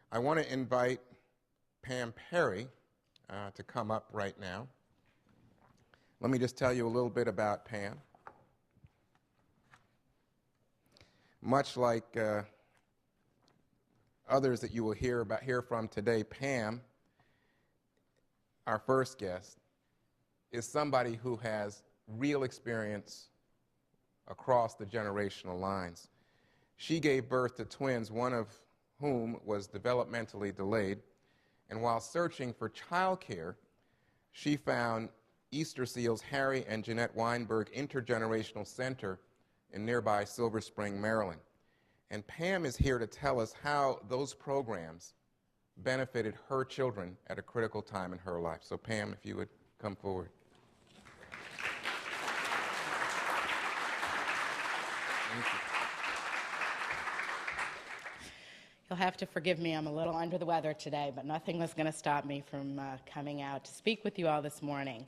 I want to invite Pam Perry to come up right now. Let me just tell you a little bit about Pam. Much like others that you will hear from today, Pam, our first guest, is somebody who has real experience across the generational lines. She gave birth to twins, one of whom was developmentally delayed, and while searching for childcare, she found Easter Seals Harry and Jeanette Weinberg Intergenerational Center in nearby Silver Spring, Maryland. And Pam is here to tell us how those programs benefited her children at a critical time in her life. So Pam, if you would come forward. Thank you. You'll have to forgive me, I'm a little under the weather today, but nothing was going to stop me from coming out to speak with you all this morning.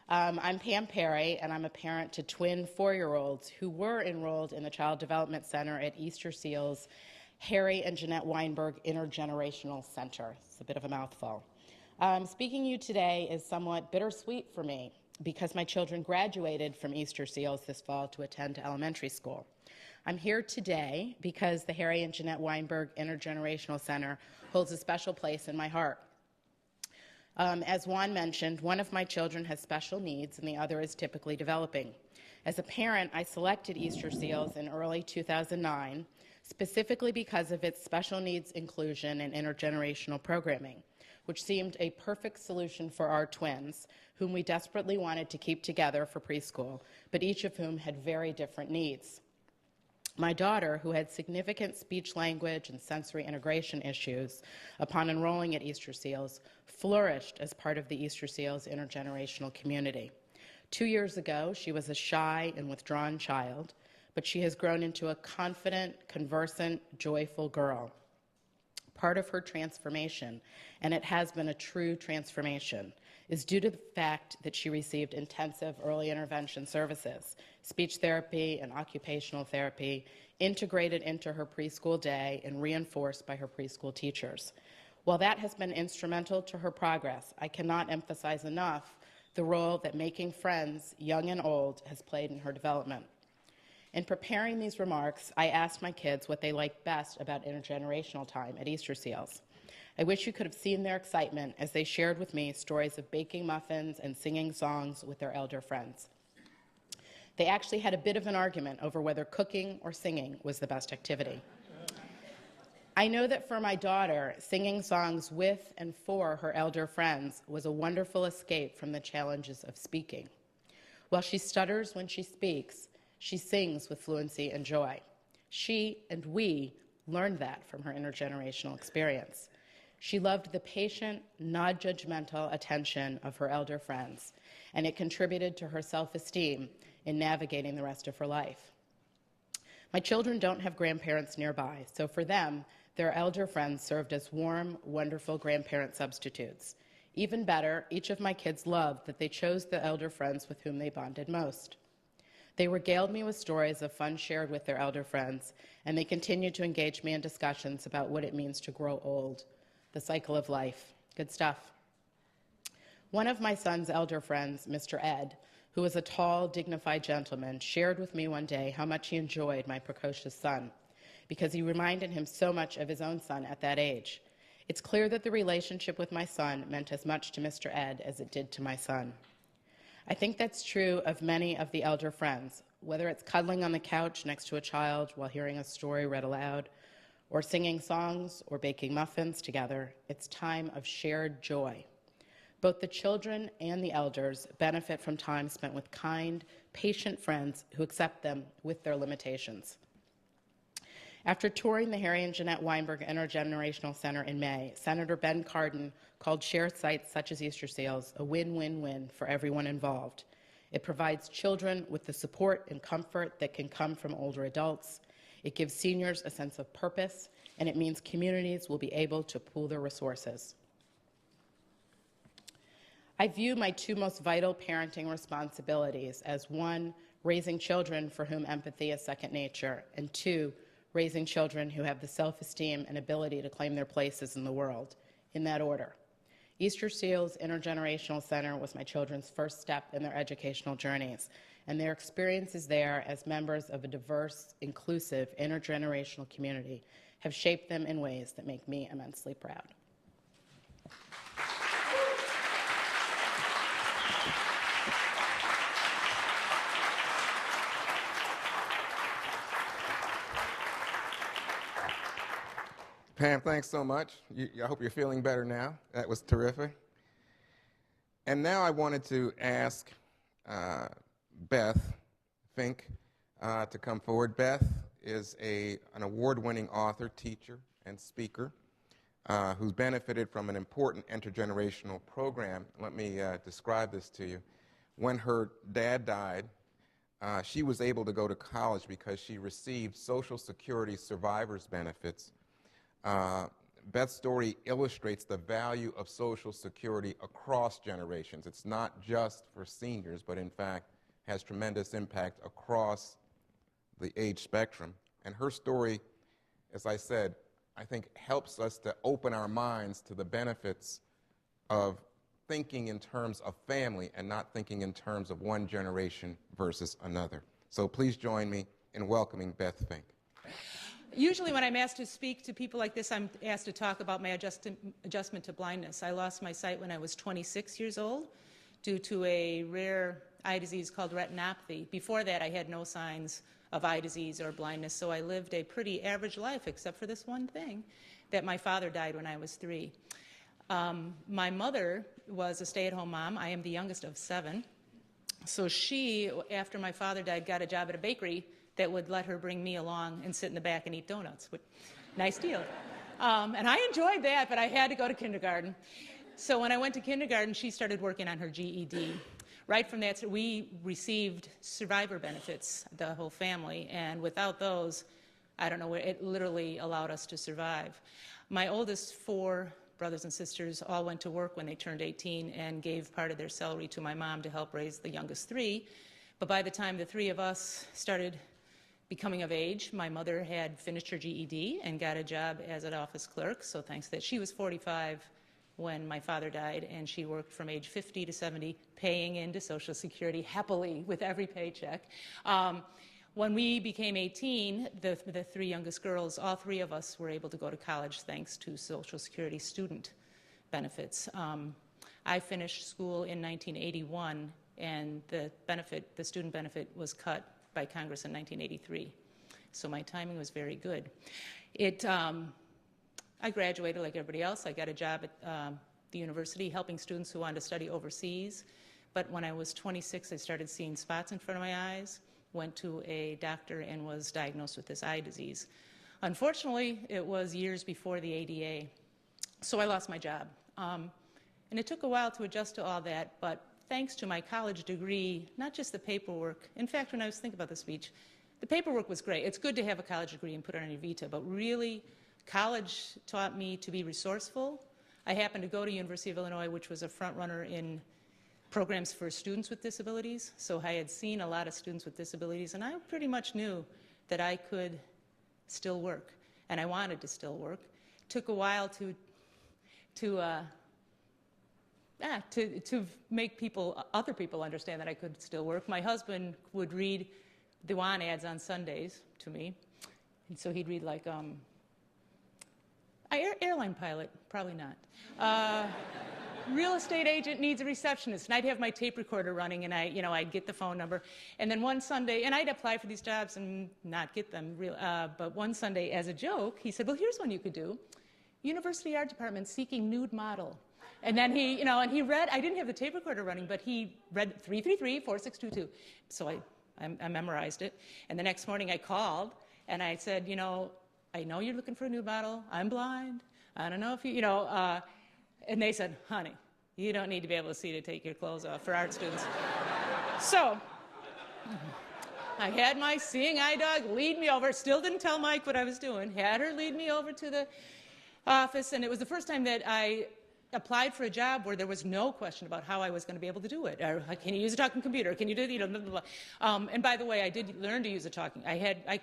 I'm Pam Perry, and I'm a parent to twin 4-year-olds who were enrolled in the Child Development Center at Easter Seals Harry and Jeanette Weinberg Intergenerational Center. It's a bit of a mouthful. Speaking to you today is somewhat bittersweet for me because my children graduated from Easter Seals this fall to attend elementary school. I'm here today because the Harry and Jeanette Weinberg Intergenerational Center holds a special place in my heart. As Juan mentioned, one of my children has special needs and the other is typically developing. As a parent, I selected Easter Seals in early 2009 specifically because of its special needs inclusion and intergenerational programming, which seemed a perfect solution for our twins, whom we desperately wanted to keep together for preschool, but each of whom had very different needs. My daughter, who had significant speech language and sensory integration issues upon enrolling at Easter Seals, flourished as part of the Easter Seals intergenerational community. 2 years ago, she was a shy and withdrawn child, but she has grown into a confident, conversant, joyful girl. Part of her transformation, and it has been a true transformation, is due to the fact that she received intensive early intervention services, speech therapy and occupational therapy, integrated into her preschool day and reinforced by her preschool teachers. While that has been instrumental to her progress, I cannot emphasize enough the role that making friends, young and old, has played in her development. In preparing these remarks, I asked my kids what they liked best about intergenerational time at Easter Seals. I wish you could have seen their excitement as they shared with me stories of baking muffins and singing songs with their elder friends. They actually had a bit of an argument over whether cooking or singing was the best activity. I know that for my daughter, singing songs with and for her elder friends was a wonderful escape from the challenges of speaking. While she stutters when she speaks, she sings with fluency and joy. She and we learned that from her intergenerational experience. She loved the patient, non-judgmental attention of her elder friends, and it contributed to her self-esteem in navigating the rest of her life. My children don't have grandparents nearby, so for them, their elder friends served as warm, wonderful grandparent substitutes. Even better, each of my kids loved that they chose the elder friends with whom they bonded most. They regaled me with stories of fun shared with their elder friends, and they continued to engage me in discussions about what it means to grow old, the cycle of life. Good stuff. One of my son's elder friends, Mr. Ed, who was a tall, dignified gentleman, shared with me one day how much he enjoyed my precocious son, because he reminded him so much of his own son at that age. It's clear that the relationship with my son meant as much to Mr. Ed as it did to my son. I think that's true of many of the elder friends, whether it's cuddling on the couch next to a child while hearing a story read aloud, or singing songs or baking muffins together. It's time of shared joy. Both the children and the elders benefit from time spent with kind, patient friends who accept them with their limitations. After touring the Harry and Jeanette Weinberg Intergenerational Center in May, Senator Ben Cardin called shared sites such as Easter Seals a win-win-win for everyone involved. It provides children with the support and comfort that can come from older adults. It gives seniors a sense of purpose, and it means communities will be able to pool their resources. I view my two most vital parenting responsibilities as one, raising children for whom empathy is second nature, and two, raising children who have the self-esteem and ability to claim their places in the world, in that order. Easter Seals Intergenerational Center was my children's first step in their educational journeys, and their experiences there as members of a diverse, inclusive, intergenerational community have shaped them in ways that make me immensely proud. Pam, thanks so much. I hope you're feeling better now. That was terrific. And now I wanted to ask Beth Fink to come forward. Beth is an award-winning author, teacher, and speaker who's benefited from an important intergenerational program. Let me describe this to you. When her dad died, she was able to go to college because she received Social Security survivors benefits. Beth's story illustrates the value of Social Security across generations. It's not just for seniors, but in fact has tremendous impact across the age spectrum. And her story, as I said, I think helps us to open our minds to the benefits of thinking in terms of family and not thinking in terms of one generation versus another. So please join me in welcoming Beth Fink. Usually when I'm asked to speak to people like this, I'm asked to talk about my adjustment to blindness. I lost my sight when I was 26 years old due to a rare eye disease called retinopathy. Before that, I had no signs of eye disease or blindness, so I lived a pretty average life, except for this one thing, that my father died when I was 3. My mother was a stay-at-home mom. I am the youngest of 7. So she, after my father died, got a job at a bakery that would let her bring me along and sit in the back and eat donuts. Nice deal. And I enjoyed that, but I had to go to kindergarten. So when I went to kindergarten, she started working on her GED. Right from that, we received survivor benefits, the whole family, and without those, I don't know, it literally allowed us to survive. My oldest 4 brothers and sisters all went to work when they turned 18 and gave part of their salary to my mom to help raise the youngest 3. But by the time the 3 of us started becoming of age, my mother had finished her GED and got a job as an office clerk, so thanks to that. She was 45 when my father died, and she worked from age 50 to 70, paying into Social Security happily with every paycheck. When we became 18, the 3 youngest girls, all 3 of us were able to go to college thanks to Social Security student benefits. I finished school in 1981, and the student benefit was cut by Congress in 1983. So my timing was very good. I graduated like everybody else. I got a job at the university helping students who wanted to study overseas. But when I was 26, I started seeing spots in front of my eyes, went to a doctor and was diagnosed with this eye disease. Unfortunately, it was years before the ADA. So I lost my job. And it took a while to adjust to all that, but thanks to my college degree, not just the paperwork. In fact, when I was thinking about the speech, the paperwork was great. It's good to have a college degree and put it on your vita, but really, college taught me to be resourceful. I happened to go to University of Illinois, which was a front runner in programs for students with disabilities. So I had seen a lot of students with disabilities, and I pretty much knew that I could still work, and I wanted to still work. It took a while to make other people understand that I could still work. My husband would read the WAN ads on Sundays to me, and so he'd read like, airline pilot, probably not. Real estate agent needs a receptionist, and I'd have my tape recorder running, and I'd get the phone number. And then one Sunday, and I'd apply for these jobs and not get them, but one Sunday, as a joke, he said, well, here's one you could do. University Art Department seeking nude model. And then he read, I didn't have the tape recorder running, but he read 333-4622. So I memorized it. And the next morning I called, and I said, I know you're looking for a nude model. I'm blind. I don't know if you, and they said, honey, you don't need to be able to see to take your clothes off for art students. So I had my seeing eye dog lead me over, still didn't tell Mike what I was doing, had her lead me over to the office, and it was the first time that I applied for a job where there was no question about how I was going to be able to do it. Or, can you use a talking computer? Can you do, blah, blah, blah. And by the way, I did learn to use a talking. I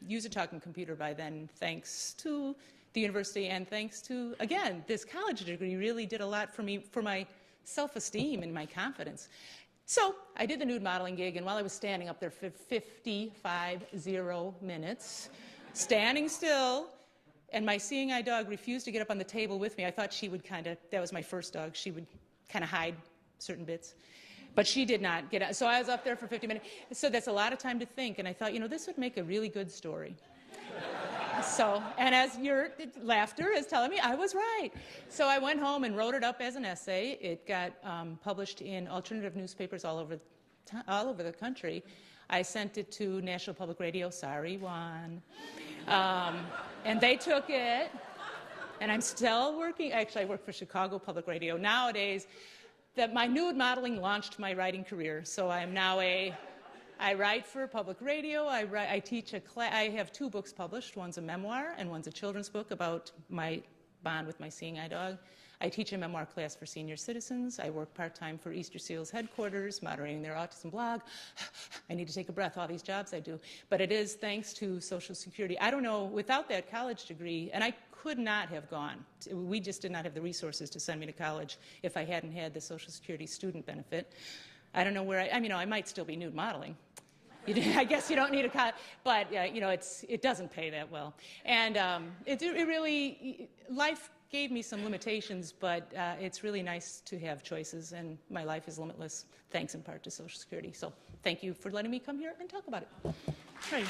use a talking computer by then, thanks to the university and thanks to, again, this college degree really did a lot for me, for my self-esteem and my confidence. So I did the nude modeling gig, and while I was standing up there for 55 minutes, standing still, and my seeing eye dog refused to get up on the table with me. I thought she would kind of, that was my first dog, she would kind of hide certain bits. But she did not get up. So I was up there for 50 minutes. So that's a lot of time to think. And I thought, this would make a really good story. So, and as your laughter is telling me, I was right. So I went home and wrote it up as an essay. It got published in alternative newspapers all over the country. I sent it to National Public Radio. Sorry, Juan. And they took it. And I'm still working. Actually, I work for Chicago Public Radio. Nowadays, my nude modeling launched my writing career. So I am now I write for public radio. I teach a class. I have 2 books published. One's a memoir and one's a children's book about my bond with my seeing eye dog. I teach a memoir class for senior citizens. I work part-time for Easter Seals headquarters, moderating their autism blog. I need to take a breath, all these jobs I do. But it is thanks to Social Security. I don't know, without that college degree, and I could not have gone. We just did not have the resources to send me to college if I hadn't had the Social Security student benefit. I don't know where I might still be nude modeling. I guess you don't need a college, but it doesn't pay that well. And it really, life gave me some limitations, but it's really nice to have choices, and my life is limitless, thanks in part to Social Security. So thank you for letting me come here and talk about it. Right.